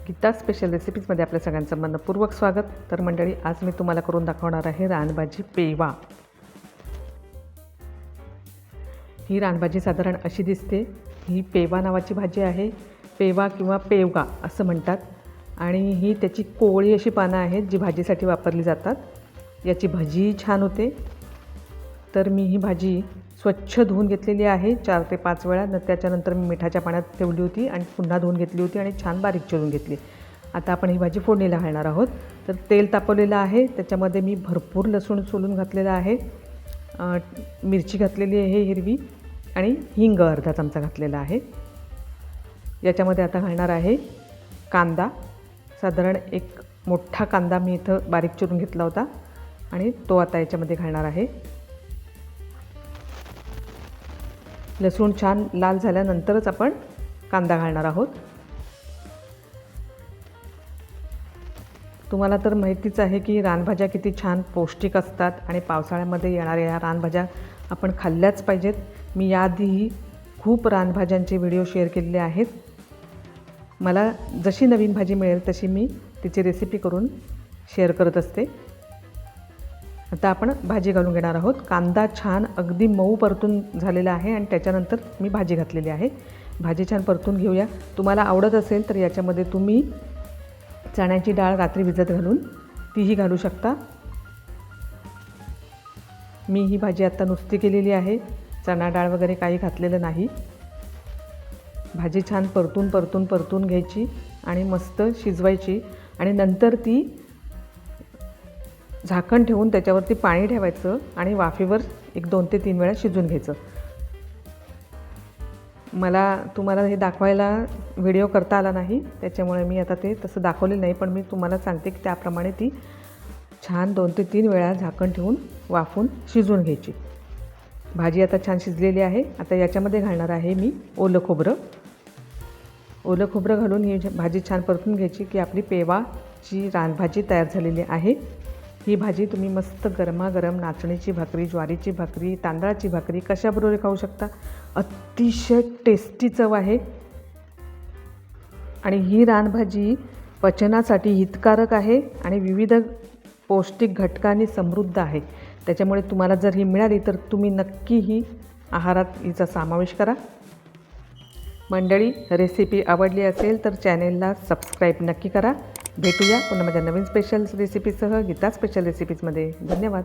Gita special रेसिपीजमध्ये आपल्या सगळ्यांचं मनपूर्वक स्वागत। तर मंडळी, आज मी तुम्हाला करून दाखवणार आहे रानभाजी पेवा। ही रानभाजी साधारण अशी दिसते। ही पेवा नावाची भाजी आहे। पेवा किंवा पेवगा असं म्हणतात आणि ही त्याची कोवळी अशी पानं आहेत जी भाजीसाठी वापरली जातात। याची भाजी छान होते। तर मी ही भाजी स्वच्छ धुवून घेतलेली आहे 4 ते 5 वेळा। त्याच्यानंतर मी मिठाच्या पाण्यात ठेवली होती आणि पुन्हा धुवून घेतली होती आणि छान बारीक चिरून घेतली। आता आपण ही भाजी फोडणीला घालणार आहोत। तर तेल तापवलेलं आहे, त्याच्यामध्ये मी भरपूर लसूण सोलून घातलेला आहे, मिरची घातलेली आहे हिरवी आणि हिंग अर्धा चमचा घातलेला आहे। याच्यामध्ये आता घालणार आहे कांदा। साधारण एक मोठा कांदा मी इथं बारीक चिरून घेतला होता आणि तो आता याच्यामध्ये घालणार आहे। लसूण छान लाल झाल्यानंतरच आपण कांदा घालणार आहोत। तुम्हाला तर माहितीच आहे की रानभाज्या किती छान पौष्टिक असतात आणि पावसाळ्यामध्ये येणाऱ्या या रानभाज्या आपण खाल्ल्याच पाहिजेत। मी याआधीही खूप रानभाज्यांचे व्हिडिओ शेअर केलेले आहेत। मला जशी नवीन भाजी मिळेल तशी मी तिची रेसिपी करून शेअर करत असते। आता आपण भाजी घालून घेणार आहोत। कांदा छान अगदी मऊ परतून झालेला आहे आणि त्याच्यानंतर मी भाजी घातलेली आहे। भाजी छान परतून घेऊया। तुम्हाला आवडत असेल तर याच्यामध्ये तुम्ही चण्याची डाळ रात्री भिजत घालून तीही घालू शकता। मी ही भाजी आता नुसती केलेली आहे, चणा डाळ वगैरे काही घातलेलं नाही। भाजी छान परतून घ्यायची आणि मस्त शिजवायची आणि नंतर ती झाकण ठेवून त्याच्यावरती पाणी ठेवायचं आणि वाफेवर 1-2 ते 3 वेळा शिजवून घ्यायचं। मला तुम्हाला हे दाखवायला व्हिडिओ करता आला नाही, त्याच्यामुळे मी आता ते तसं दाखवलेलं नाही, पण मी तुम्हाला सांगते की त्याप्रमाणे ती छान 2 ते 3 वेळा झाकण ठेवून वाफून शिजवून घ्यायची। भाजी आता छान शिजलेली आहे। आता याच्यामध्ये घालणार आहे मी ओलं खोबरं। ओलं खोबरं घालून ही भाजी छान परतून घ्यायची की आपली पेवाची रानभाजी तयार झालेली आहे। ही भाजी तुम्ही मस्त गरमागरम नाचणीची भाकरी, ज्वारीची भाकरी, तांदळाची भाकरी कशाबरोबर खाऊ शकता। अतिशय टेस्टी चव आहे आणि ही रानभाजी पचनासाठी हितकारक आहे आणि विविध पौष्टिक घटकांनी समृद्ध आहे। त्याच्यामुळे तुम्हाला जर ही मिळाली तर तुम्ही नक्की ही आहारात हिचा समावेश करा। मंडळी, रेसिपी आवडली असेल तर चॅनेलला सबस्क्राईब नक्की करा। भेटूया पुन्हा माझ्या नवीन स्पेशल रेसिपीसह गीता स्पेशल रेसिपीजमध्ये। धन्यवाद।